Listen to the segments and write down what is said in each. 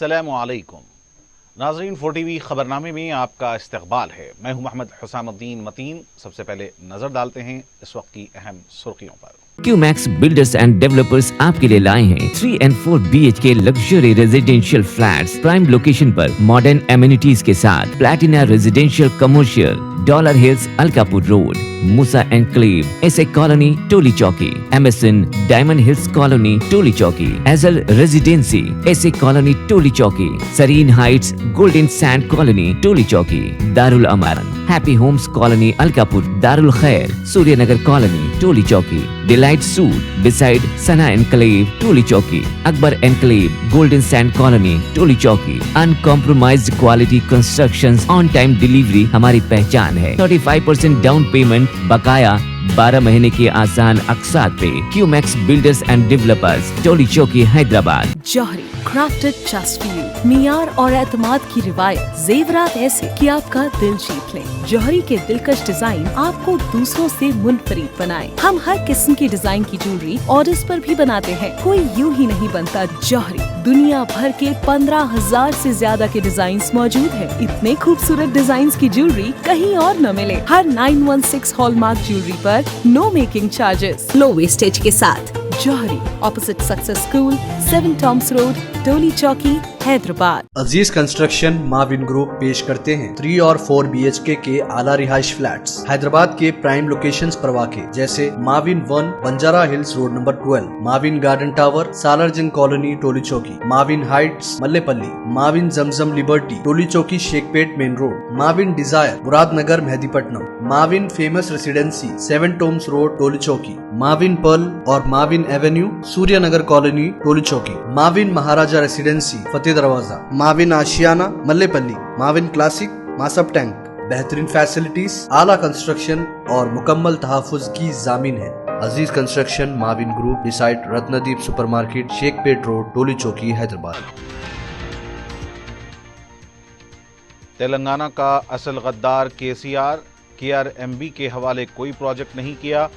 अस्सलाम वालेकुम नाजरीन, 4TV खबरनामे में आपका इस्तकबाल है। मैं हूं मोहम्मद हुसामुद्दीन मतीन। सबसे पहले नजर डालते हैं इस वक्त की अहम सुर्खियों पर। QMax बिल्डर्स एंड डेवलपर्स आपके लिए लाए हैं 3 and 4 BHK luxury residential flats prime location पर मॉडर्न एमिनिटीज के साथ। Platina residential commercial, dollar hills Alkapur road, Musa enclave, SA colony Toli Chowki, MSN diamond hills colony Toli Chowki, Azal residency SA colony Toli Chowki, Sareen heights golden sand colony Toli Chowki, Darul Aman happy homes colony Alkapur, Darul Khair Suryanagar colony Toli Chowki, delight suite beside Sana enclave Toli Chowki, Akbar enclave golden sand colony Toli चौकी। Uncompromised quality constructions, on time delivery हमारी पहचान है। 35% down payment, बकाया 12 महीने के आसान अक़सात पे। QMax builders and developers, Toli Chowki, Hyderabad. Johri crafted just for you, मियार और एतमाद की रिवायत, जेवरात ऐसे कि आपका दिल जीत ले। जौहरी के दिलकश डिजाइन आपको दूसरों से मुनफरिद बनाए। हम हर किस्म की डिजाइन की ज्वेलरी ऑर्डर्स पर भी बनाते हैं, कोई यूं ही नहीं बनता। जौहरी दुनिया भर के 15,000 से ज्यादा के डिजाइन मौजूद है। इतने खूबसूरत डिजाइन की ज्वेलरी कहीं और न मिले। हर 916 हॉलमार्क ज्वेलरी पर no making charges, low wastage के साथ। Jauhari, opposite success school, 7 tombs road, Toli Chowki, Hyderabad. Aziz construction Mavin group पेश करते हैं 3 और 4 BHK के आला रिहाइश फ्लैट्स हैदराबाद के प्राइम लोकेशंस पर वाक़े, जैसे Mavin 1 Banjara hills road number 12, Mavin garden tower Salarjung colony Toli Chowki, Mavin heights Mallepally, Mavin Zamzam liberty Toli Chowki Shaikpet main road, Mavin desire Muradnagar Mehdipatnam, Mavin famous residency 7 tombs road Toli Chowki, Mavin pearl और Mavin avenue Suryanagar colony Toli Chowki, Mavin Maharaja residency Fateh Darwaza, Mavin Ashiana Mallepally, Mavin classic Masab tank. बेहतरीन facilities, आला construction और मुकम्मल तहफ़्फ़ुज़ की ज़ामिन है। Aziz construction Mavin group beside Ratnadeep supermarket, Shaikpet road, Toli Chowki, Hyderabad. Telangana का असल गद्दार KRMB के हवाले कोई प्रोजेक्ट नहीं किया।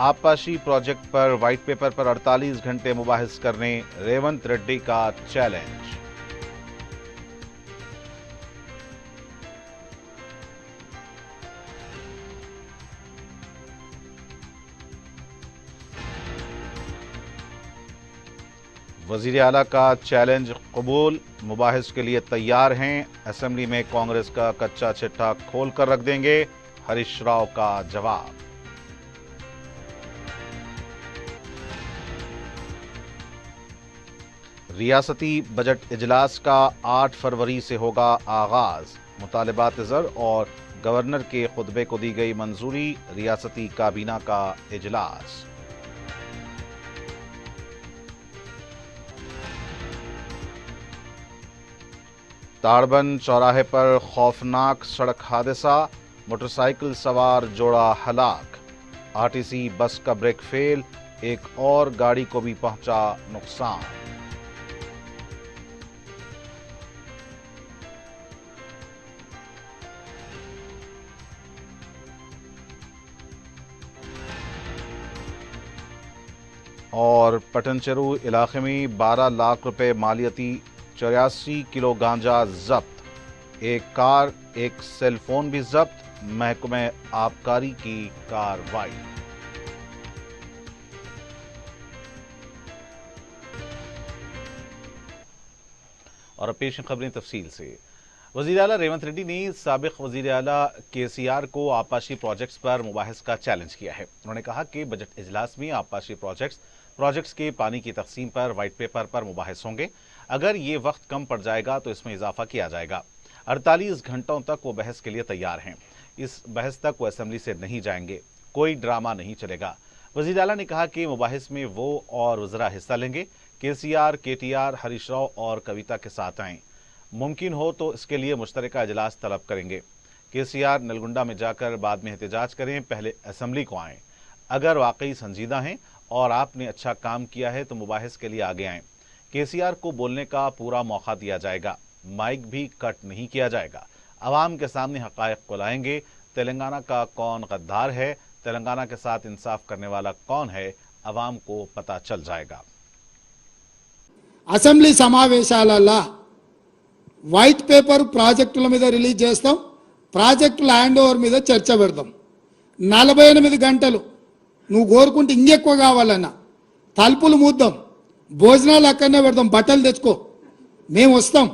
आपाशी प्रोजेक्ट पर व्हाइट पेपर पर 48 घंटे मुबाहिस करने रेवंत रेड्डी का चैलेंज। वजीर आला का चैलेंज कबूल, मुबाहिस के लिए तैयार हैं। असेंबली में कांग्रेस का कच्चा चिट्ठा खोल कर रख देंगे, हरीश राव का जवाब। रियासती बजट इजलास का 8 फरवरी से होगा आगाज। मुतालिबात ज़र और गवर्नर के खुतबे को दी गई मंजूरी। रियासती काबीना का इजलास। ताड़बंद चौराहे पर खौफनाक सड़क हादसा, मोटरसाइकिल सवार जोड़ा हलाक। RTC बस का ब्रेक फेल, एक और गाड़ी को भी पहुंचा नुकसान। और पटनचेरू इलाके में 12 लाख रुपए मालियती 84 किलो गांजा जब्त। एक कार, एक सेल फोन भी जब्त। महकमे आबकारी की कार्रवाई। और अब पेश खबरें तफसील से। वज़ीर आला रेवंत रेड्डी ने साबिक वज़ीर आला KCR को आपाशी प्रोजेक्ट्स पर मुबाहिस का चैलेंज किया है। उन्होंने कहा कि बजट इजलास में आपाशी प्रोजेक्ट्स के पानी की तकसीम पर व्हाइट पेपर पर मुबाहिस होंगे। अगर ये वक्त कम पड़ जाएगा तो इसमें इजाफा किया जाएगा। 48 घंटों तक वो बहस के लिए तैयार हैं। इस बहस तक वो असेंबली से नहीं जाएंगे, कोई ड्रामा नहीं चलेगा। वज़ीर आला ने कहा कि मुबाहिस में वो और वज़रा हिस्सा लेंगे। KCR, KTR, हरीश राव और कविता के साथ आएँ। मुमकिन हो तो इसके लिए मुश्तरका इजलास तलब करेंगे। KCR नलगुंडा में जाकर बाद में एहतजाज करें, पहले असेंबली को आएँ। अगर वाकई संजीदा हैं और आपने अच्छा काम किया है तो मुबाहिस के लिए आगे आएँ। KCR को बोलने का पूरा मौका दिया जाएगा, माइक भी कट नहीं किया जाएगा। अवाम के सामने हक़ाइक़ को लाएंगे। तेलंगाना का कौन गद्दार है, तेलंगाना के साथ इंसाफ करने वाला कौन है, अवाम को पता चल जाएगा। అసెంబ్లీ సమావేశాలలో వైట్ పేపర్ ప్రాజెక్టుల మీద రిలీజ్ చేస్తాం, ప్రాజెక్టుల హ్యాండ్ ఓవర్ మీద చర్చ పెడతాం. 48 గంటలు నువ్వు కోరుకుంటే ఇంకెక్కువ కావాలన్నా తలుపులు మూద్దాం, భోజనాలు అక్కడనే పెడతాం, బట్టలు తెచ్చుకో, మేము వస్తాం.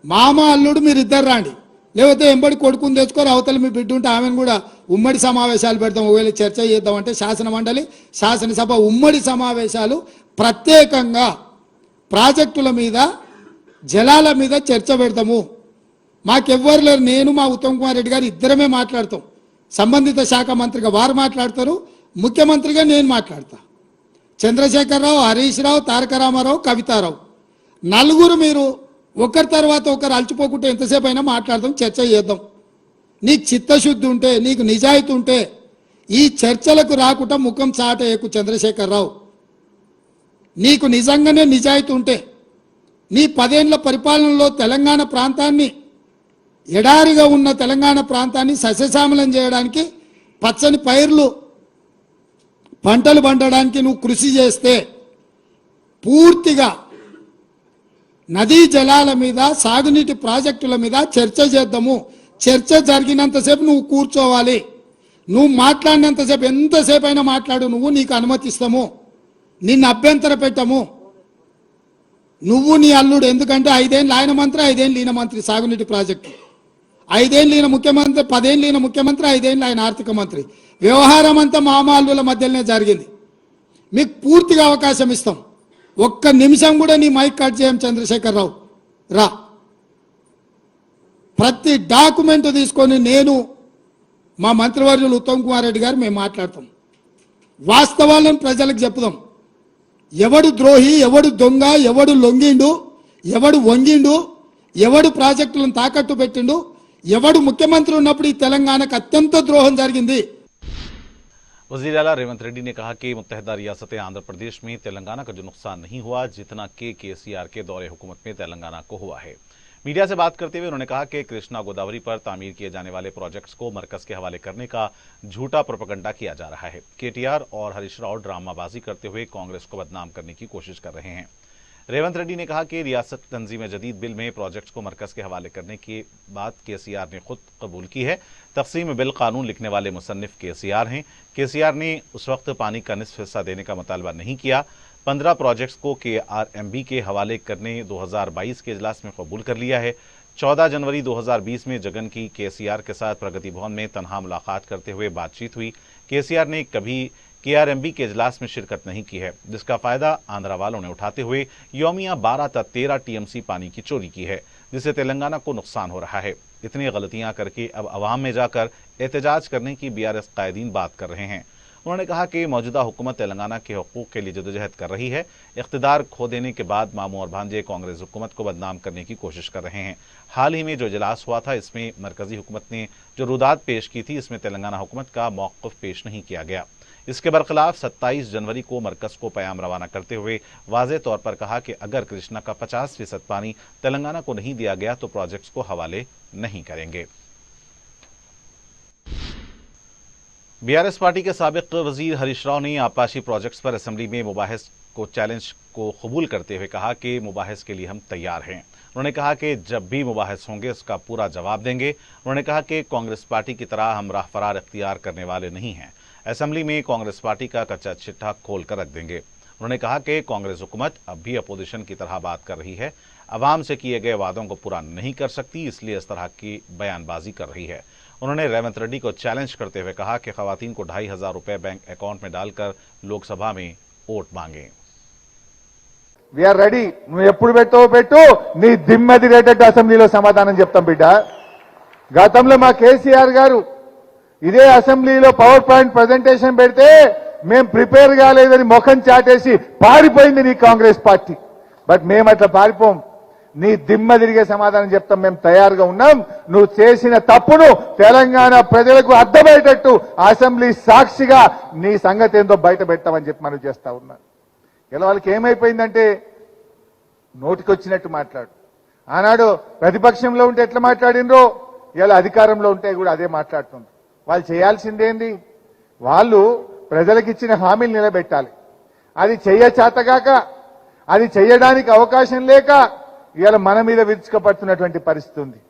మామ అల్లుడు మీరు ఇద్దరు రాండి, లేకపోతే ఎంబడి కొడుకుని తెచ్చుకోరు, అవతల మీ బిడ్డ ఉంటే ఆమెను కూడా ఉమ్మడి సమావేశాలు పెడతాం. ఒకవేళ చర్చ చేద్దామంటే శాసన మండలి శాసనసభ ఉమ్మడి సమావేశాలు ప్రత్యేకంగా ప్రాజెక్టుల మీద జలాల మీద చర్చ పెడతాము. మాకెవ్వరు లేరు, నేను మా ఉత్తమ్ కుమార్ రెడ్డి గారు ఇద్దరమే మాట్లాడతాం. సంబంధిత శాఖ మంత్రిగా వారు మాట్లాడతారు, ముఖ్యమంత్రిగా నేను మాట్లాడతా. చంద్రశేఖరరావు, హరీష్ రావు, తారక రామారావు, కవితారావు నలుగురు మీరు ఒకరి తర్వాత ఒకరు అలచిపోకుంటే ఎంతసేపు అయినా మాట్లాడదాం, చర్చ చేద్దాం. నీకు చిత్తశుద్ధి ఉంటే, నీకు నిజాయితీ ఉంటే ఈ చర్చలకు రాకుండా ముఖం చాటేయకు చంద్రశేఖరరావు. నీకు నిజంగానే నిజాయితీ ఉంటే నీ 10 ఏళ్ల పరిపాలనలో తెలంగాణ ప్రాంతాన్ని, ఎడారిగా ఉన్న తెలంగాణ ప్రాంతాన్ని సస్యశ్యామలం చేయడానికి, పచ్చని పైర్లు పంటలు పండడానికి నువ్వు కృషి చేస్తే పూర్తిగా నదీ జలాల మీద, సాగునీటి ప్రాజెక్టుల మీద చర్చ చేద్దాము. చర్చ జరిగినంతసేపు నువ్వు కూర్చోవాలి, నువ్వు మాట్లాడినంతసేపు ఎంతసేపు అయినా మాట్లాడు, నువ్వు నీకు అనుమతిస్తాము, నిన్ను అభ్యంతర పెట్టము. నువ్వు నీ అల్లుడు, ఎందుకంటే 5 ఏళ్ళు ఆయన మంత్రి, 5 ఏళ్ళు ఈయన మంత్రి సాగునీటి ప్రాజెక్టు, 5 ఏళ్ళు ఈయన ముఖ్యమంత్రి, 10 ఏళ్ళు ఈయన ముఖ్యమంత్రి, 5 ఏళ్ళు ఆయన ఆర్థిక మంత్రి. వ్యవహారం అంతా మామ అల్లుల మధ్యలోనే జరిగింది. మీకు పూర్తిగా అవకాశం ఇస్తాం. ఒక్క నిమిషం కూడా నీ మైక్ కట్ చేయం చంద్రశేఖరరావు, రా. ప్రతి డాక్యుమెంట్ తీసుకొని నేను మా మంత్రివర్యులు ఉత్తమ్ కుమార్ రెడ్డి గారు మేము మాట్లాడతాం. వాస్తవాలను ప్రజలకు చెప్పుదాం. ఎవడు ద్రోహి, ఎవడు దొంగ, ఎవడు లొంగిండు, ఎవడు వంగిండు, ఎవడు ప్రాజెక్టులను తాకట్టు పెట్టిండు, ఎవడు ముఖ్యమంత్రి ఉన్నప్పుడు ఈ తెలంగాణకు అత్యంత ద్రోహం జరిగింది. वज़ीर आला रेवंत रेड्डी ने कहा कि मुत्तहिदा रियासत आंध्र प्रदेश में तेलंगाना का जो नुकसान नहीं हुआ जितना कि केसीआर के दौरे हुकूमत में तेलंगाना को हुआ है। मीडिया से बात करते हुए उन्होंने कहा कि कृष्णा गोदावरी पर तामीर किए जाने वाले प्रोजेक्ट्स को मरकज के हवाले करने का झूठा प्रोपेगेंडा किया जा रहा है। केटीआर और हरीश राव ड्रामाबाजी करते हुए कांग्रेस को बदनाम करने की कोशिश कर रहे हैं। रेवंत रेड्डी ने कहा कि रियासत तंजीम जदीद बिल में प्रोजेक्ट्स को मरकज के हवाले करने की बात केसीआर ने खुद कबूल की है। तक़सीम बिल कानून लिखने वाले मुसन्निफ केसीआर हैं। केसीआर ने उस वक्त पानी का निस्फ हिस्सा देने का मुतालबा नहीं किया। 15 प्रोजेक्ट्स को KRMB के हवाले करने 2022 के इजलास में कबूल कर लिया है। 14 जनवरी 2020 में जगन की केसीआर के साथ प्रगति भवन में तनहा मुलाकात करते हुए बातचीत हुई। केसीआर ने कभी KRMB के इजलास में शिरकत नहीं की है, जिसका फायदा आंध्रा वालों ने उठाते हुए यौमिया 12 तक 13 TMC पानी की चोरी की है, जिससे तेलंगाना को नुकसान हो रहा है। इतनी गलतियां करके अब अवाम में जाकर एहतजाज करने की BRS कायदीन बात कर रहे हैं। उन्होंने कहा कि मौजूदा हुकूमत तेलंगाना के हकूक़ के लिए जदोजहद कर रही है। इख्तिदार खो देने के बाद मामू और भांजे कांग्रेस हुकूमत को बदनाम करने की कोशिश कर रहे हैं। हाल ही में जो इजलास हुआ था, इसमें मरकजी हुकूमत ने जो रुदात पेश की थी, इसमें तेलंगाना हुकूमत का मौक़िफ़ पेश नहीं किया गया। इसके बरखिलाफ 27 जनवरी को मरकज को पैगाम रवाना करते हुए वाज़े तौर पर कहा कि अगर कृष्णा का 50% पानी तेलंगाना को नहीं दिया गया तो प्रोजेक्ट्स को हवाले नहीं करेंगे। BRS पार्टी के साबिक वजीर हरीश राव ने आपाशी प्रोजेक्ट्स पर असेंबली में मुबाहिस को चैलेंज को कबूल करते हुए कहा कि मुबाहिस के लिए हम तैयार हैं। उन्होंने कहा कि जब भी मुबाहिस होंगे उसका पूरा जवाब देंगे। उन्होंने कहा कि कांग्रेस पार्टी की तरह हम राह फरार इख्तियार करने वाले नहीं हैं। असेंबली में कांग्रेस पार्टी का कच्चा चिट्ठा खोल कर रख देंगे। उन्होंने कहा कि कांग्रेस हुकूमत अब भी अपोजिशन की तरह बात कर रही है, अवाम से किए गए वादों को पूरा नहीं कर सकती, इसलिए इस तरह की बयानबाजी कर रही है। उन्होंने रेवंत रेड्डी को चैलेंज करते हुए कहा कि खवातीन को 2500 रुपए बैंक अकाउंट में डालकर लोकसभा में वोट मांगे। వీఆర్ రెడీ, నువ్వు ఎప్పుడు పెట్టావో పెట్టు, నీ దిమ్మెది రేటట్టు అసెంబ్లీలో సమాధానం చెప్తాం బిడ్డ. గతంలో మా కేసీఆర్ గారు ఇదే అసెంబ్లీలో పవర్ పాయింట్ ప్రజెంటేషన్ పెడితే మేం ప్రిపేర్ కాలేదని ముఖం చాటేసి పారిపోయింది నీ కాంగ్రెస్ పార్టీ. బట్ మేము అట్లా పారిపోం, నీ దిమ్మ తిరిగే సమాధానం చెప్తాం. మేము తయారుగా ఉన్నాం. నువ్వు చేసిన తప్పును తెలంగాణ ప్రజలకు అర్థమయ్యేటట్టు అసెంబ్లీ సాక్షిగా నీ సంగతి ఏందో బయట పెట్టామని చెప్పి మనం చేస్తా ఉన్నాం. ఇలా వాళ్ళకి ఏమైపోయిందంటే నోటికొచ్చినట్టు మాట్లాడు. ఆనాడు ప్రతిపక్షంలో ఉంటే ఎట్లా మాట్లాడినరో ఇలా అధికారంలో ఉంటే కూడా అదే మాట్లాడుతుంది. వాళ్ళు చేయాల్సిందేంది, వాళ్ళు ప్రజలకు ఇచ్చిన హామీలు నిలబెట్టాలి. అది చెయ్యచాతగాక, అది చెయ్యడానికి అవకాశం లేక ఇవాళ మన మీద విరుచుకపడుతున్నటువంటి పరిస్థితి ఉంది.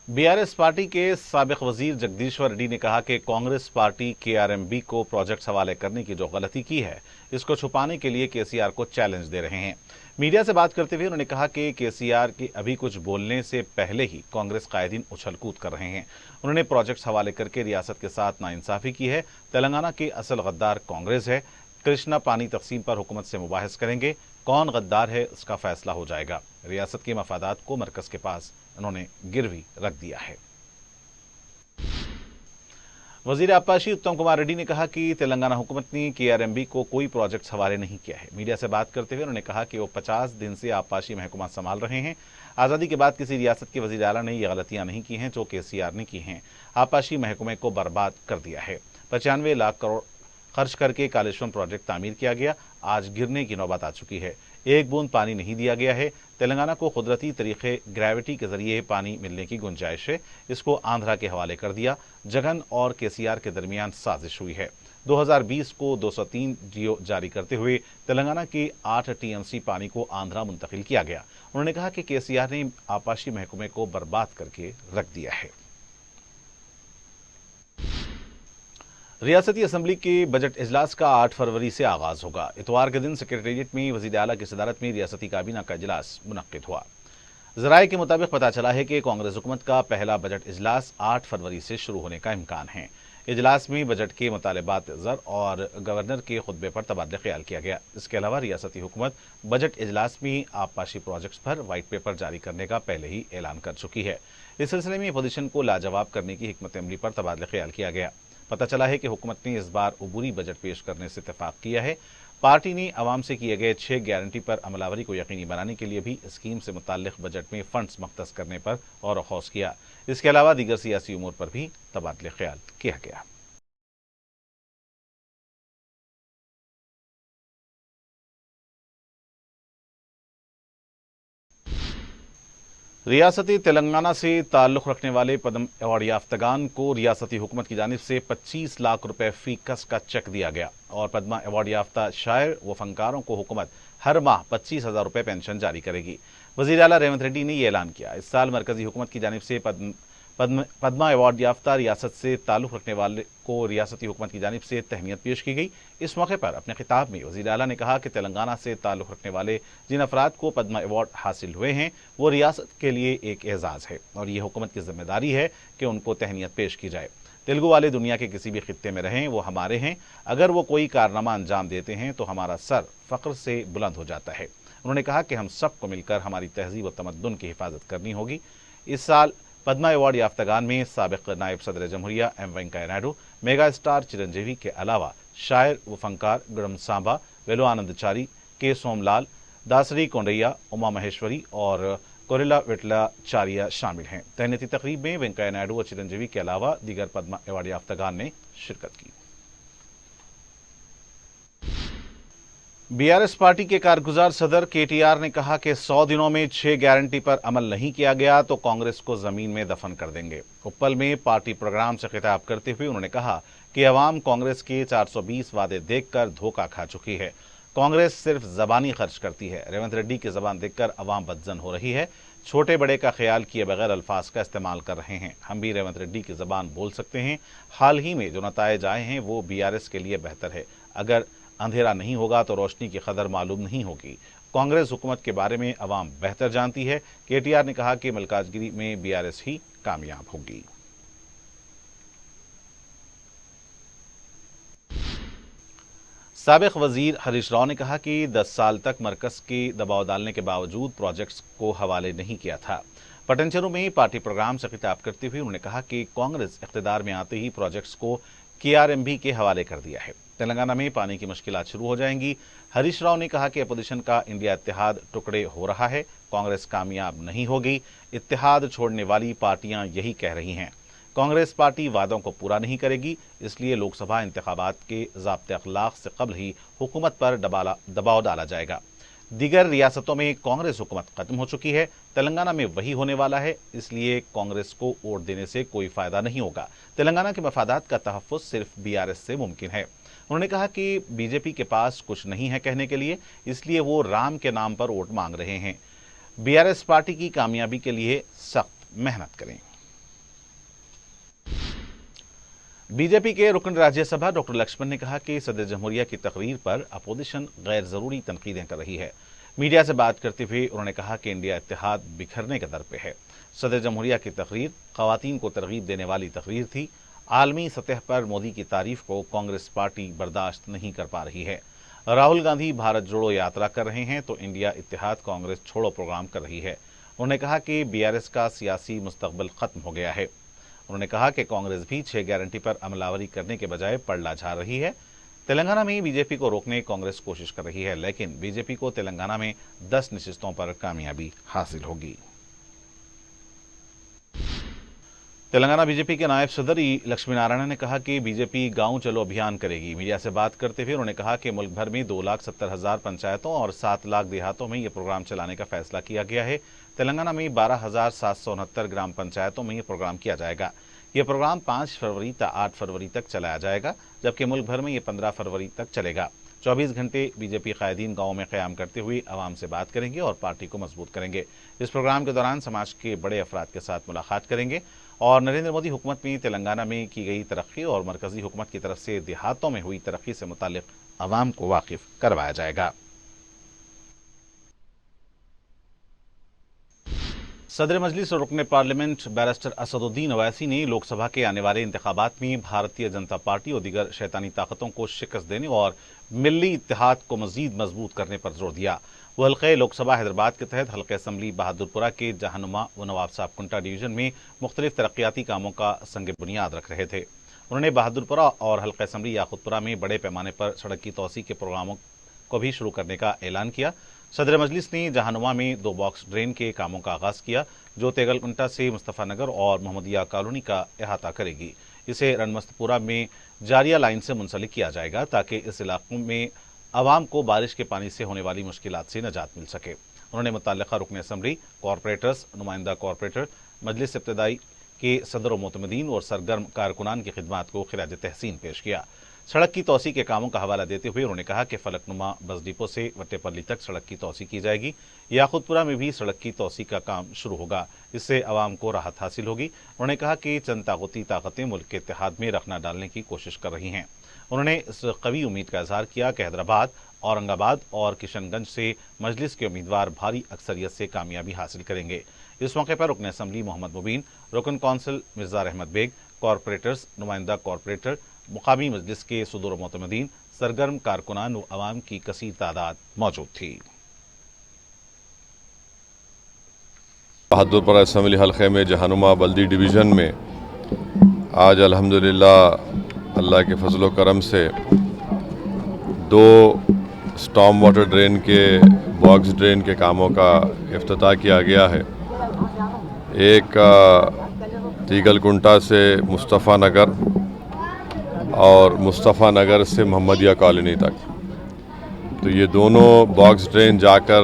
बीआरएस पार्टी के साबिक वजीर जगदीश्वर रेड्डी ने कहा कि कांग्रेस पार्टी केआरएमबी को प्रोजेक्ट्स हवाले करने की जो गलती की है इसको छुपाने के लिए केसीआर को चैलेंज दे रहे हैं। मीडिया से बात करते हुए उन्होंने कहा कि केसीआर के अभी कुछ बोलने से पहले ही कांग्रेस कायदीन उछल कूद कर रहे हैं। उन्होंने प्रोजेक्ट्स हवाले करके रियासत के साथ नाइंसाफी की है। तेलंगाना के असल गद्दार कांग्रेस है। कृष्णा पानी तकसीम पर हुकूमत से मुबाहिस करेंगे। कौन गद्दार है उसका फैसला हो जाएगा। रियासत के मफादात को मरकज के पास उन्होंने गिरवी रख दिया है। वजीर आपाशी उत्तम कुमार रेड्डी ने कहा कि तेलंगाना हुकूमत ने केआरएमबी को कोई प्रोजेक्ट्स हवाले नहीं किया है। मीडिया से बात करते हुए उन्होंने कहा कि वो 50 दिन से आपाशी महकमा संभाल रहे हैं। आज़ादी के बाद किसी रियासत के वजीर आला ने ये गलतियां नहीं की हैं जो केसीआर ने की हैं। आपाशी महकमे को बर्बाद कर दिया है। 95 लाख करोड़ खर्च करके कालेश्वरम प्रोजेक्ट तामीर किया गया, आज गिरने की नौबत आ चुकी है। एक बूंद पानी नहीं दिया गया है। तेलंगाना को कुदरती तरीके ग्रेविटी के जरिए पानी मिलने की गुंजाइश है, इसको आंध्रा के हवाले कर दिया। जगन और केसीआर के दरमियान साजिश हुई है। 2020 को 203 जियो जारी करते हुए तेलंगाना के 8 टीएमसी पानी को आंध्रा मुंतकिल किया गया। उन्होंने कहा कि केसीआर ने आपाशी महकमे को बर्बाद करके रख दिया है। रियासती असम्बली के बजट इजलास का 8 फरवरी से आगाज होगा। इतवार के दिन सेक्रेटेरिएट में वज़ीर आला की सदारत में रियासती काबीना का इजलास मुनक्किद हुआ। ज़राए के मुताबिक पता चला है कि कांग्रेस हुकूमत का पहला बजट इजलास 8 फरवरी से शुरू होने का इम्कान है। इजलास में बजट के मुतालबात ज़र और गवर्नर के खुतबे पर तबादला ख्याल किया गया। इसके अलावा रियासती हुकूमत बजट इजलास में आबपाशी प्रोजेक्ट्स पर वाइट पेपर जारी करने का पहले ही ऐलान कर चुकी है। इस सिलसिले में अपोजिशन को लाजवाब करने की हिकमत अमली पर तबादला ख्याल किया गया। पता चला है कि हुकूमत ने इस बार उबूरी बजट पेश करने से इत्तेफाक किया है। पार्टी ने अवाम से किए गए 6 गारंटी पर अमलावरी को यकीनी बनाने के लिए भी स्कीम से मुताल्लिक बजट में फंड्स मख्तस करने पर और खौस किया। इसके अलावा दीगर सियासी उमूर पर भी तबादले ख्याल किया गया। रियासती तेलंगाना से ताल्लुक़ रखने वाले पद्म अवार्ड याफ्तगान को रियासती हुकूमत की जानिब से 25 लाख रुपए फी कस का चेक दिया गया और पद्मा अवार्ड याफ्ता शायर व फनकारों को हुकूमत हर माह 25,000 रुपए पेंशन जारी करेगी। वज़ीर आला रेवंत रेड्डी ने यह ऐलान किया। इस साल मरकजी हुकूमत की जानिब से पद्मा अवार्ड याफ्ता रियासत से ताल्लुक़ रखने वाले को रियासती हुकूमत की जानिब से तहनीत पेश की गई। इस मौके पर अपने खिताब में वज़ीर आला ने कहा कि तेलंगाना से ताल्लुक़ रखने वाले जिन अफराद को पद्मा अवार्ड हासिल हुए हैं वो रियासत के लिए एक एजाज़ है और ये हुकूमत की जिम्मेदारी है कि उनको तहनीत पेश की जाए। तेलुगु वाले दुनिया के किसी भी खित्ते में रहें वो हमारे हैं। अगर वो कोई कारनामा अंजाम देते हैं तो हमारा सर फ़ख्र से बुलंद हो जाता है। उन्होंने कहा कि हम सबको मिलकर हमारी तहजीब व तमद्दुन की हिफाजत करनी होगी। इस साल पद्मा अवार्ड याफ्तगान में साबिक़ नायब सदर जमहूरिया M Venkaiah Naidu, mega star Chiranjeevi के अलावा शायर व फनकार गुरम सांबा, वेलो आनंदचारी, के सोमलाल, दासरी कोंडैया, उमा महेश्वरी और कोरिला विटलाचार्य शामिल हैं। तहनीती तकरीब में वेंकैया नायडू और चिरंजीवी के अलावा दीगर पद्मा अवार्ड याफ्तगान ने शिरकत की। बीआरएस पार्टी के कारगुजार सदर केटीआर ने कहा कि 100 दिनों में 6 गारंटी पर अमल नहीं किया गया तो कांग्रेस को जमीन में दफन कर देंगे। उप्पल में पार्टी प्रोग्राम से खिताब करते हुए उन्होंने कहा कि अवाम कांग्रेस के 420 वादे देखकर धोखा खा चुकी है। कांग्रेस सिर्फ जबानी खर्च करती है। रेवंत रेड्डी की जबान देखकर अवाम बदजन हो रही है। छोटे बड़े का ख्याल किए बगैर अल्फाज का इस्तेमाल कर रहे हैं। हम भी रेवंत रेड्डी की जबान बोल सकते हैं। हाल ही में जो नताइज आए हैं वो बीआरएस के लिए बेहतर है। अगर अंधेरा नहीं होगा तो रोशनी की कदर मालूम नहीं होगी। कांग्रेस हुकूमत के बारे में अवाम बेहतर जानती है। केटीआर ने कहा कि मलकाजगिरी में बीआरएस ही कामयाब होगी। साबिक़ वजीर हरीश राव ने कहा कि 10 साल तक मरकज के दबाव डालने के बावजूद प्रोजेक्ट्स को हवाले नहीं किया था। पटनचेरू में पार्टी प्रोग्राम से खिताब करते हुए उन्होंने कहा कि कांग्रेस इख्तिदार में आते ही प्रोजेक्ट्स को केआरएमबी के हवाले कर दिया है। तेलंगाना में पानी की मुश्किलात शुरू हो जाएंगी। हरीश राव ने कहा कि अपोजिशन का इंडिया इत्तेहाद टुकड़े हो रहा है, कांग्रेस कामयाब नहीं होगी। इत्तेहाद छोड़ने वाली पार्टियां यही कह रही हैं। कांग्रेस पार्टी वादों को पूरा नहीं करेगी, इसलिए लोकसभा इंतखाबात के ज़ाब्ते अखलाक से कबल ही हुकूमत पर दबाव डाला जाएगा। दीगर रियासतों में कांग्रेस हुकूमत खत्म हो चुकी है, तेलंगाना में वही होने वाला है, इसलिए कांग्रेस को वोट देने से कोई फायदा नहीं होगा। तेलंगाना के मफादात का तहफ़्फ़ुज़ सिर्फ बीआरएस से मुमकिन है। انہوں نے کہا کہ BJP کے پاس کچھ نہیں ہے کہنے کے لیے، اس لیے وہ رام کے نام پر ووٹ مانگ رہے ہیں۔ BRS پارٹی کی کامیابی کے لیے سخت محنت کریں۔ BJP کے رکن راجیہ سبھا ڈاکٹر لکشمن نے کہا کہ صدر جمہوریہ کی تقریر پر اپوزیشن غیر ضروری تنقیدیں کر رہی ہے۔ میڈیا سے بات کرتے ہوئے انہوں نے کہا کہ انڈیا اتحاد بکھرنے کے در پہ ہے۔ صدر جمہوریہ کی تقریر خواتین کو ترغیب دینے والی تقریر تھی۔ عالمی سطح پر مودی کی تعریف کو کانگریس پارٹی برداشت نہیں کر پا رہی ہے۔ راہل گاندھی بھارت جوڑو یاترا کر رہے ہیں تو انڈیا اتحاد کانگریس چھوڑو پروگرام کر رہی ہے۔ انہوں نے کہا کہ BRS کا سیاسی مستقبل ختم ہو گیا ہے۔ انہوں نے کہا کہ کانگریس بھی 6 گارنٹی پر عمل آوری کرنے کے بجائے پڑلا جھاڑ رہی ہے۔ تلنگانہ میں BJP کو روکنے کانگریس کوشش کر رہی ہے، لیکن BJP کو تلنگانہ میں 10 نشستوں پر کامیابی حاصل ہوگی۔ تلنگانہ BJP کے نائب صدر لکشمی نارائن نے کہا کہ BJP گاؤں چلو ابھیان کرے گی۔ میڈیا سے بات کرتے ہوئے انہوں نے کہا کہ ملک بھر میں 2,70,000 پنچایتوں اور 7 لاکھ دیہاتوں میں یہ پروگرام چلانے کا فیصلہ کیا گیا ہے۔ تلنگانہ میں 12,769 گرام پنچایتوں میں یہ پروگرام کیا جائے گا۔ یہ پروگرام 5 فروری تا 8 فروری تک چلایا جائے گا، جبکہ ملک بھر میں یہ 15 فروری تک چلے گا۔ 24 گھنٹے BJP قائدین گاؤں میں قیام کرتے ہوئے عوام سے بات کریں گے اور پارٹی کو مضبوط کریں گے۔ اس پروگرام کے دوران سماج کے بڑے افراد کے ساتھ ملاقات کریں گے اور نریندر مودی حکومت میں تلنگانہ میں کی گئی ترقی اور مرکزی حکومت کی طرف سے دیہاتوں میں ہوئی ترقی سے متعلق عوام کو واقف کروایا جائے گا۔ صدر مجلس اور رکن پارلیمنٹ بیرسٹر اسد الدین اویسی نے لوک سبھا کے آنے والے انتخابات میں بھارتیہ جنتا پارٹی اور دیگر شیطانی طاقتوں کو شکست دینے اور ملی اتحاد کو مزید مضبوط کرنے پر زور دیا۔ وہ حلقہ لوک سبھا حیدرآباد کے تحت حلقہ اسمبلی بہادرپورہ کے جہانما و نواب صاحب کنٹا ڈویژن میں مختلف ترقیاتی کاموں کا سنگ بنیاد رکھ رہے تھے۔ انہوں نے بہادرپورہ اور حلقہ اسمبلی یاقوتپورہ میں بڑے پیمانے پر سڑک کی توسیع کے پروگراموں کو بھی شروع کرنے کا اعلان کیا۔ صدر مجلس نے جہانما میں 2 باکس ڈرین کے کاموں کا آغاز کیا، جو تیگل کنٹا سے مصطفیٰ نگر اور محمدیہ کالونی کا احاطہ کرے گی۔ اسے رنمستپورہ میں جاریہ لائن سے منسلک کیا جائے گا تاکہ اس علاقوں میں عوام کو بارش کے پانی سے ہونے والی مشکلات سے نجات مل سکے۔ انہوں نے متعلقہ رکن اسمبلی، کارپوریٹرز، نمائندہ کارپوریٹر، مجلس ابتدائی کے صدر و معتمدین اور سرگرم کارکنان کی خدمات کو خراج تحسین پیش کیا۔ سڑک کی توسیع کے کاموں کا حوالہ دیتے ہوئے انہوں نے کہا کہ فلک نما بس ڈپو سے وٹے پلی تک سڑک کی توسیع کی جائے گی۔ یاقوتپورہ میں بھی سڑک کی توسیع کا کام شروع ہوگا، اس سے عوام کو راحت حاصل ہوگی۔ انہوں نے کہا کہ چند طاقتی طاقتیں ملک کے اتحاد میں رخنہ ڈالنے کی کوشش کر رہی ہیں۔ انہوں نے اس قوی امید کا اظہار کیا کہ حیدرآباد، اورنگ آباد اور کشن گنج سے مجلس کے امیدوار بھاری اکثریت سے کامیابی حاصل کریں گے۔ اس موقع پر رکن اسمبلی محمد مبین، رکن کونسل مرزا احمد بیگ، کارپوریٹرز، نمائندہ کارپوریٹر، مقامی مجلس کے صدور و معتمدین، سرگرم کارکنان و عوام کی کثیر تعداد موجود تھی۔ بہادرپورہ اسمبلی حلقے میں جہانما بلدی ڈویژن میں آج الحمدللہ اللہ کے فضل و کرم سے 2 اسٹارم واٹر ڈرین کے باکس ڈرین کے کاموں کا افتتاح کیا گیا ہے۔ ایک تیگل کنٹا سے مصطفیٰ نگر اور مصطفیٰ نگر سے محمدیہ کالونی تک، تو یہ دونوں باکس ڈرین جا کر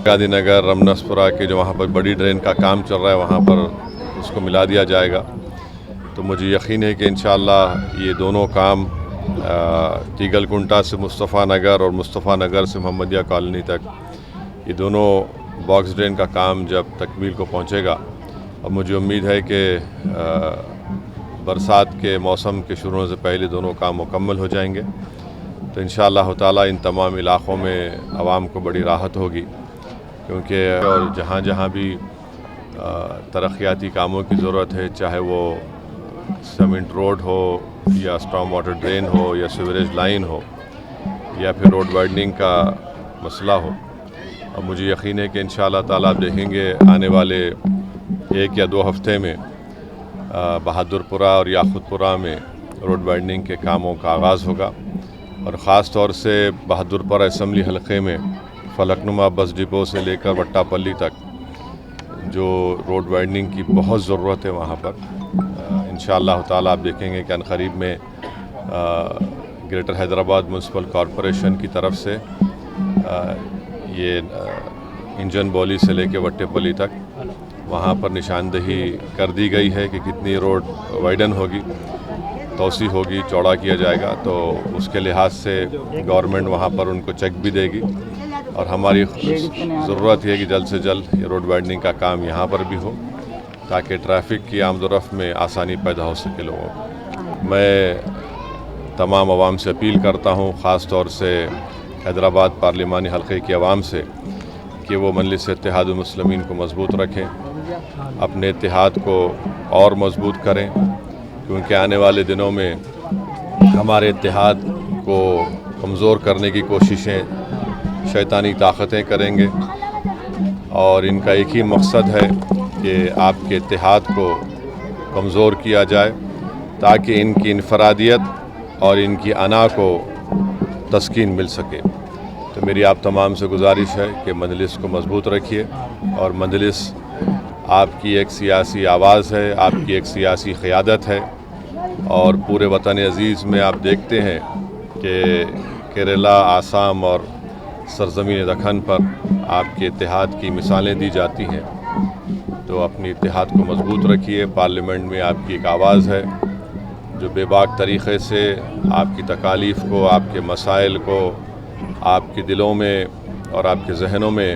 گاندھی نگر، رمنسپورہ کے جو وہاں پر بڑی ڈرین کا کام چل رہا ہے وہاں پر اس کو ملا دیا جائے گا۔ تو مجھے یقین ہے کہ انشاءاللہ یہ دونوں کام تیگل کنٹا سے مصطفیٰ نگر اور مصطفیٰ نگر سے محمدیہ کالونی تک یہ دونوں باکس ڈرین کا کام جب تکمیل کو پہنچے گا، اور مجھے امید ہے کہ برسات کے موسم کے شروع ہونے سے پہلے دونوں کام مکمل ہو جائیں گے، تو انشاءاللہ تعالیٰ ان تمام علاقوں میں عوام کو بڑی راحت ہوگی، کیونکہ اور جہاں جہاں بھی ترقیاتی کاموں کی ضرورت ہے، چاہے وہ سیمنٹ روڈ ہو یا اسٹارم واٹر ڈرین ہو یا سیوریج لائن ہو یا پھر روڈ وائڈننگ کا مسئلہ ہو، اور مجھے یقین ہے کہ انشاءاللہ تعالیٰ آپ دیکھیں گے آنے والے 1 یا 2 ہفتے میں بہادرپورہ اور یاقوتپورہ میں روڈ وائڈننگ کے کاموں کا آغاز ہوگا، اور خاص طور سے بہادرپورہ اسمبلی حلقے میں فلک نما بس ڈپو سے لے کر وٹا پلی تک جو روڈ وائڈننگ کی بہت ضرورت ہے وہاں پر انشاءاللہ تعالیٰ آپ دیکھیں گے کہ عنقریب میں گریٹر حیدرآباد میونسپل کارپوریشن کی طرف سے یہ انجن بولی سے لے کے وٹے پلی تک وہاں پر نشاندہی کر دی گئی ہے کہ کتنی روڈ وائڈن ہوگی، توسیع ہوگی, چوڑا کیا جائے گا, تو اس کے لحاظ سے گورنمنٹ وہاں پر ان کو چیک بھی دے گی, اور ہماری ضرورت ہے کہ جلد سے جلد یہ روڈ وائڈننگ کا کام یہاں پر بھی ہو تاکہ ٹریفک کی آمد و رفت میں آسانی پیدا ہو سکے لوگوں کو. میں تمام عوام سے اپیل کرتا ہوں, خاص طور سے حیدرآباد پارلیمانی حلقے کی عوام سے, کہ وہ مجلس اتحاد المسلمین کو مضبوط رکھیں, اپنے اتحاد کو اور مضبوط کریں, کیونکہ آنے والے دنوں میں ہمارے اتحاد کو کمزور کرنے کی کوششیں شیطانی طاقتیں کریں گے, اور ان کا ایک ہی مقصد ہے کہ آپ کے اتحاد کو کمزور کیا جائے تاکہ ان کی انفرادیت اور ان کی انا کو تسکین مل سکے. تو میری آپ تمام سے گزارش ہے کہ مجلس کو مضبوط رکھیے, اور مجلس آپ کی ایک سیاسی آواز ہے, آپ کی ایک سیاسی قیادت ہے, اور پورے وطن عزیز میں آپ دیکھتے ہیں کہ کیرلا, آسام اور سرزمین دکن پر آپ کے اتحاد کی مثالیں دی جاتی ہیں. تو اپنی اتحاد کو مضبوط رکھیے. پارلیمنٹ میں آپ کی ایک آواز ہے جو بے باک طریقے سے آپ کی تکالیف کو, آپ کے مسائل کو, آپ کے دلوں میں اور آپ کے ذہنوں میں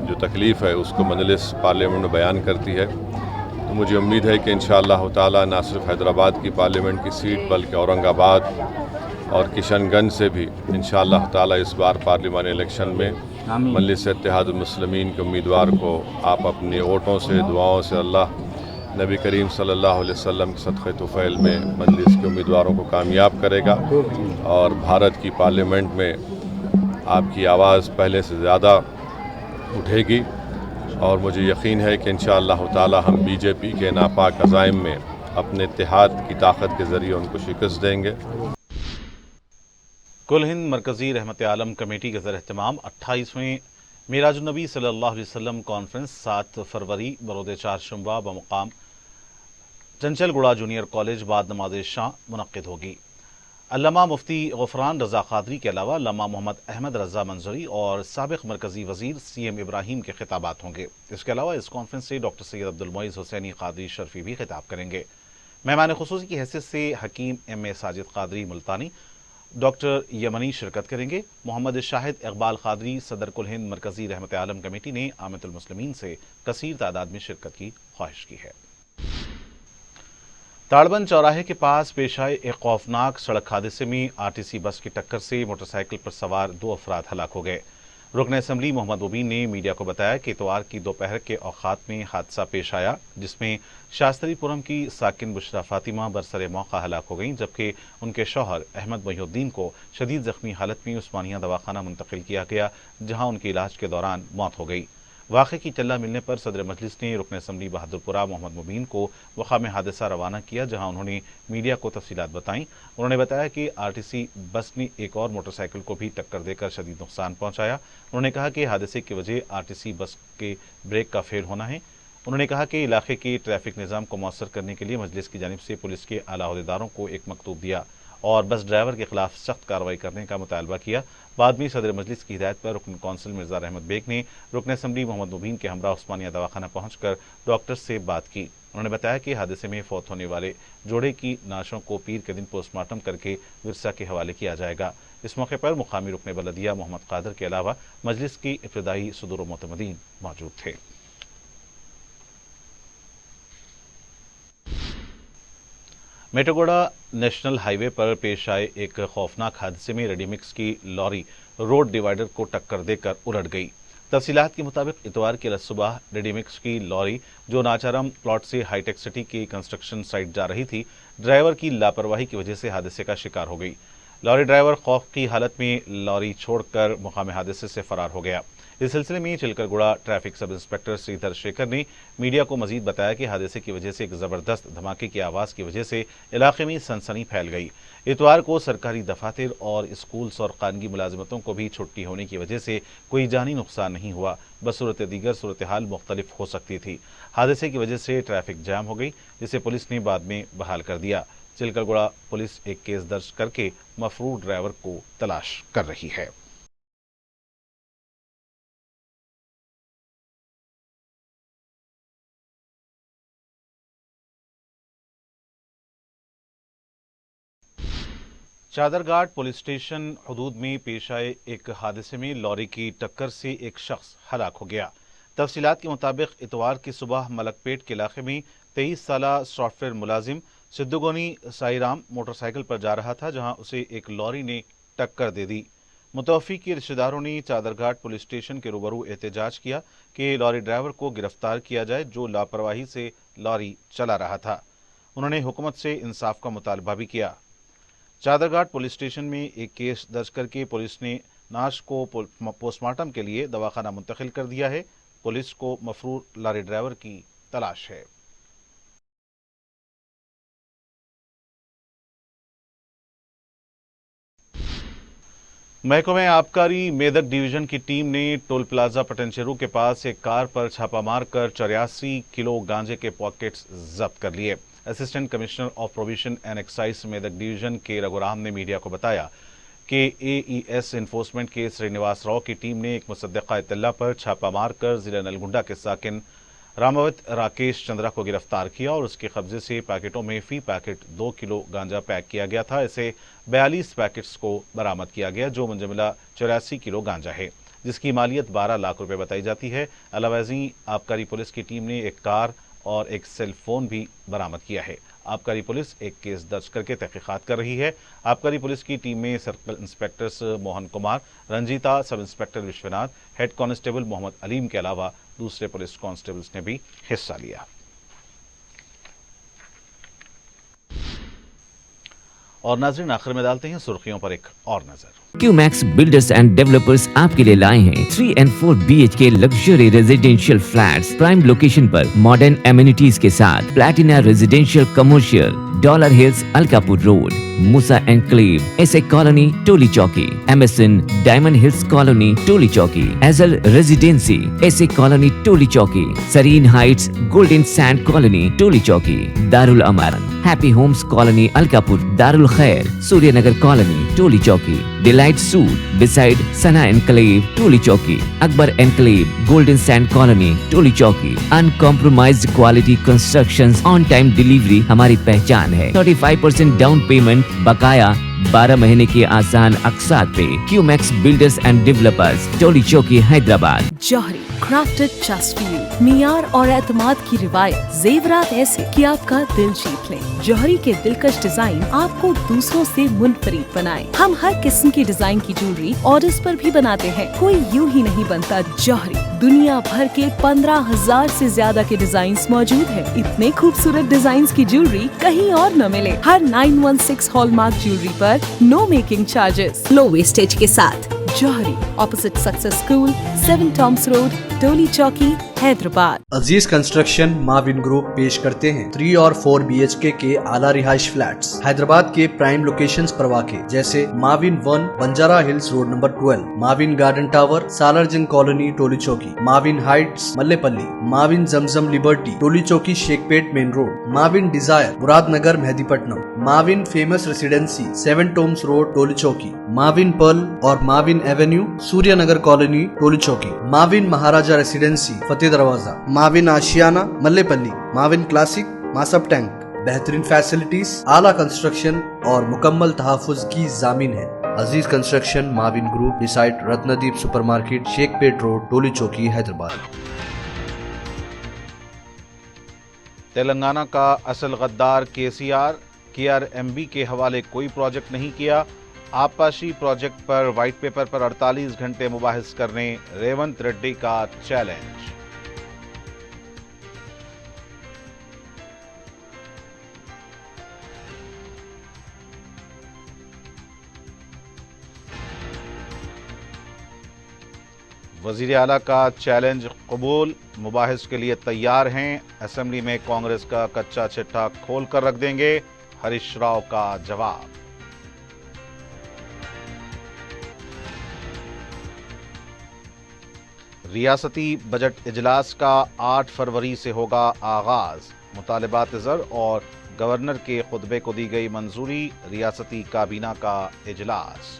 جو تکلیف ہے اس کو مجلس پارلیمنٹ میں بیان کرتی ہے. تو مجھے امید ہے کہ انشاءاللہ تعالی نہ صرف حیدرآباد کی پارلیمنٹ کی سیٹ بلکہ اورنگ آباد اور کشن گنج سے بھی انشاءاللہ تعالی اس بار پارلیمانی الیکشن میں مجلس اتحاد المسلمین کے امیدوار کو آپ اپنے ووٹوں سے, دعاؤں سے, اللہ نبی کریم صلی اللہ علیہ وسلم کے صدقہ طفیل میں مجلس کے امیدواروں کو کامیاب کرے گا, اور بھارت کی پارلیمنٹ میں آپ کی آواز پہلے سے زیادہ اٹھے گی, اور مجھے یقین ہے کہ انشاءاللہ تعالی ہم بی جے پی کے ناپاک عزائم میں اپنے اتحاد کی طاقت کے ذریعے ان کو شکست دیں گے. کل ہند مرکزی رحمت عالم کمیٹی کے زیر اہتمام 28ویں معراج النبی صلی اللہ علیہ وسلم کانفرنس 7 فروری برود چہارشنبہ بمقام چنچل گڑا جونیئر کالج بعد نماز شام منعقد ہوگی. علامہ مفتی غفران رضا قادری کے علاوہ علامہ محمد احمد رضا منظوری اور سابق مرکزی وزیر CM ابراہیم کے خطابات ہوں گے. اس کے علاوہ اس کانفرنس سے ڈاکٹر سید عبدالمعز حسینی قادری شرفی بھی خطاب کریں گے. مہمان خصوصی کی حیثیت سے حکیم M.A. ساجد قادری ملتانی, ڈاکٹر یمنی شرکت کریں گے. محمد شاہد اقبال قادری صدر کل ہند مرکزی رحمت عالم کمیٹی نے عامة المسلمین سے کثیر تعداد میں شرکت کی خواہش کی ہے. تاڑبند چوراہے کے پاس پیش آئے ایک خوفناک سڑک حادثے میں RTC بس کی ٹکر سے موٹر سائیکل پر سوار 2 افراد ہلاک ہو گئے. رکن اسمبلی محمد مبین نے میڈیا کو بتایا کہ اتوار کی دوپہر کے اوقات میں حادثہ پیش آیا, جس میں شاستری پورم کی ساکن بشرا فاطمہ برسر موقع ہلاک ہو گئیں, جبکہ ان کے شوہر احمد محی الدین کو شدید زخمی حالت میں عثمانیہ دواخانہ منتقل کیا گیا, جہاں ان کے علاج کے دوران موت ہو گئی. واقعے کی اطلاع ملنے پر صدر مجلس نے رکن اسمبلی بہادر پورہ محمد مبین کو مقام حادثہ روانہ کیا, جہاں انہوں نے میڈیا کو تفصیلات بتائیں. انہوں نے بتایا کہ RTC بس نے ایک اور موٹر سائیکل کو بھی ٹکر دے کر شدید نقصان پہنچایا. انہوں نے کہا کہ حادثے کی وجہ RTC بس کے بریک کا فیل ہونا ہے. انہوں نے کہا کہ علاقے کے ٹریفک نظام کو مؤثر کرنے کے لیے مجلس کی جانب سے پولیس کے اعلیٰ عہدیداروں کو ایک مکتوب دیا اور بس ڈرائیور کے خلاف سخت کارروائی کرنے کا مطالبہ کیا. بعد میں صدر مجلس کی ہدایت پر رکن کونسل مرزا رحمت بیگ نے رکن اسمبلی محمد مبین کے ہمراہ عثمانیہ دواخانہ پہنچ کر ڈاکٹر سے بات کی. انہوں نے بتایا کہ حادثے میں فوت ہونے والے جوڑے کی نعشوں کو پیر کے دن پوسٹ مارٹم کر کے ورثہ کے حوالے کیا جائے گا. اس موقع پر مقامی رکن بلدیہ محمد قادر کے علاوہ مجلس کی ابتدائی صدور و معتمدین موجود تھے. میٹاگوڑا نیشنل ہائی وے پر پیش آئے ایک خوفناک حادثے میں ریڈی مکس کی لاری روڈ ڈیوائیڈر کو ٹکر دے کر الٹ گئی. تفصیلات کے مطابق اتوار کی صبح ریڈی مکس کی لاری جو ناچارم پلاٹ سے ہائی ٹیک سٹی کی کنسٹرکشن سائٹ جا رہی تھی, ڈرائیور کی لاپرواہی کی وجہ سے حادثے کا شکار ہو گئی. لاری ڈرائیور خوف کی حالت میں لاری چھوڑ کر مقام حادثے سے فرار ہو گیا. اس سلسلے میں چلکر گوڑا ٹریفک سب انسپکٹر سریدھر شیکھر نے میڈیا کو مزید بتایا کہ حادثے کی وجہ سے ایک زبردست دھماکے کی آواز کی وجہ سے علاقے میں سنسنی پھیل گئی. اتوار کو سرکاری دفاتر اور اسکولز اور خانگی ملازمتوں کو بھی چھٹی ہونے کی وجہ سے کوئی جانی نقصان نہیں ہوا, بصورت دیگر صورتحال مختلف ہو سکتی تھی. حادثے کی وجہ سے ٹریفک جام ہو گئی, جسے پولیس نے بعد میں بحال کر دیا. چلکر گوڑا پولیس ایک کیس درج کر کے مفرور ڈرائیور کو تلاش کر رہی ہے. चादरघाट पुलिस स्टेशन हदूद में पेश आए एक हादसे में लॉरी की टक्कर से एक शख्स हलाक हो गया। तफसीलात के मुताबिक इतवार की सुबह मलकपेट के इलाके में 23 साला सॉफ्टवेयर मुलाजिम सिद्धगोनी साईराम मोटरसाइकिल पर जा रहा था, जहां उसे एक लॉरी ने टक्कर दे दी। मुतवफ़ी के रिश्तेदारों ने चादरघाट पुलिस स्टेशन के रूबरू एहतजाज किया कि लॉरी ड्राइवर को गिरफ्तार किया जाए जो लापरवाही से लॉरी चला रहा था। उन्होंने हुकूमत से इंसाफ का मुतालबा भी किया। चादरघाट पुलिस स्टेशन में एक केस दर्ज करके पुलिस ने नाश को पोस्टमार्टम के लिए दवाखाना मुंतकिल कर दिया है। पुलिस को मफरूर लॉरी ड्राइवर की तलाश है। महकमे आबकारी मेदक डिवीजन की टीम ने टोल प्लाजा पटनचेरू के पास एक कार पर छापा मारकर 84 किलो गांजे के पॉकेट्स जब्त कर लिए। Assistant commissioner of provision and excise Medak division के रघुराम ने मीडिया को बताया कि AES इन्फोर्समेंट के श्रीनिवास राव की टीम ने एक मुसद्दक़ा इत्तला पर छापा मारकर जिला नलगुंडा के साकिन रामावत राकेश चंद्रा को गिरफ्तार किया और उसके कब्जे से पैकेटों में फी पैकेट 2 किलो गांजा पैक किया गया था। इसे 42 पैकेट्स को बरामद किया गया जो मुंजमला 84 किलो गांजा है, जिसकी मालियत 12 लाख रुपए बताई जाती है। अलावाजी आबकारी पुलिस की टीम ने एक कार और एक सेल फोन भी बरामद किया है। आबकारी पुलिस एक केस दर्ज करके तहकीकात कर रही है। आबकारी पुलिस की टीम में circle inspectors Mohan Kumar, Ranjeeta, sub inspector Vishwanath, head constable Mohammed Aleem के अलावा दूसरे पुलिस कांस्टेबल्स ने भी हिस्सा लिया। और नाज़रीन, आखिर में डालते हैं सुर्खियों पर एक और नजर। क्यूमैक्स बिल्डर्स एंड डेवलपर्स आपके लिए लाए हैं 3 and 4 BHK luxury residential flats prime location पर मॉडर्न एमिनिटीज के साथ। Platina residential commercial, dollar hills Alkapur road, Musa enclave, SA colony Toli Chowki, MSN diamond hills colony Toli Chowki, Azal residency SA colony Toli Chowki, Sareen heights golden sand colony Toli Chowki, Darul Aman happy homes colony Alkapur, Darul Khair Suryanagar colony Toli Chowki, delight suite beside Sana enclave Toli Chowki, Akbar enclave golden sand colony Toli चौकी। Uncompromised quality constructions, on time delivery हमारी पहचान है। 35% down payment, बकाया 12 महीने के आसान अक़सात पे। QMax builders and developers, Toli Chowki, Hyderabad. Johri crafted just for you, मियार और एतमाद की रिवायत, जेवरात ऐसे कि आपका दिल जीत लें। जौहरी के दिलकश डिजाइन आपको दूसरों से मुनफरिद बनाए। हम हर किस्म की डिजाइन की ज्वेलरी ऑर्डर्स पर भी बनाते हैं, कोई यूं ही नहीं बनता। जौहरी दुनिया भर के 15,000 से ज्यादा के डिजाइन मौजूद है। इतने खूबसूरत डिजाइन की ज्वेलरी कहीं और न मिले। हर 916 हॉलमार्क ज्वेलरी पर no making charges, low wastage के साथ। Jauhari, opposite success school, 7 tombs road, Toli Chowki, Hyderabad. Aziz construction Mavin group पेश करते हैं 3 और 4 BHK के आला रिहाइश फ्लैट्स हैदराबाद के प्राइम लोकेशंस पर वाक़े, जैसे Mavin 1 Banjara hills road number 12, Mavin garden tower Salarjung colony Toli Chowki, Mavin heights Mallepally, Mavin Zamzam liberty Toli Chowki Shaikpet main road, Mavin desire Muradnagar Mehdipatnam, Mavin famous residency 7 tombs road Toli Chowki, Mavin pearl और Mavin avenue Suryanagar colony Toli Chowki, Mavin Maharaja residency Fateh Darwaza, Mavin Ashiana Mallepally, Mavin classic Masab tank. बेहतरीन facilities, आला construction और मुकम्मल तहफ़्फ़ुज़ की जामिन है। Aziz construction Mavin group beside Ratnadeep supermarket, Shaikpet road, Toli Chowki, Hyderabad. Telangana का असल गद्दार KRMB के हवाले कोई प्रोजेक्ट नहीं किया। आपाशी प्रोजेक्ट पर व्हाइट पेपर पर 48 घंटे मुबाहिस करने रेवंत रेड्डी का चैलेंज। वजीर आला का चैलेंज कबूल, मुबाहिस के लिए तैयार हैं। असेंबली में कांग्रेस का कच्चा चिट्ठा खोल कर रख देंगे, हरीश राव का जवाब। रियासती बजट इजलास का 8 फरवरी से होगा आगाज। मुतालिबात ज़र और गवर्नर के खुतबे को दी गई मंजूरी। रियासती काबीना का इजलास।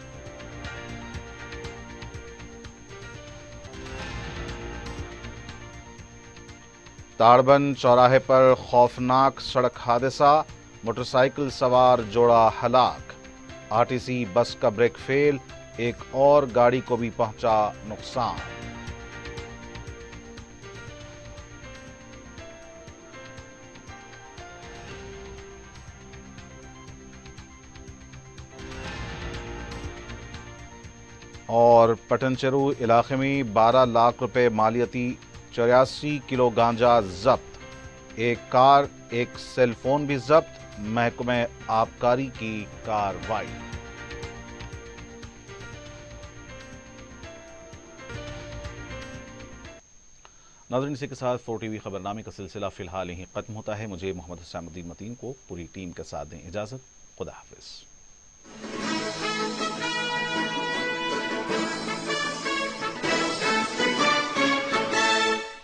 ताड़बंद चौराहे पर खौफनाक सड़क हादसा, मोटरसाइकिल सवार जोड़ा हलाक। आरटीसी बस का ब्रेक फेल, एक और गाड़ी को भी पहुंचा नुकसान। और पटनचेरू इलाके में 12 लाख रुपए मालियती 84 किलो गांजा जब्त, एक कार, एक सेल फोन भी जब्त, महकमे आबकारी की कार्रवाई। नाज़रीन, इसी के साथ 4TV खबरनामे का सिलसिला फिलहाल यहीं खत्म होता है। मुझे मोहम्मद हुसैनुद्दीन मतीन को पूरी टीम के साथ दें इजाजत। खुदा हाफिज।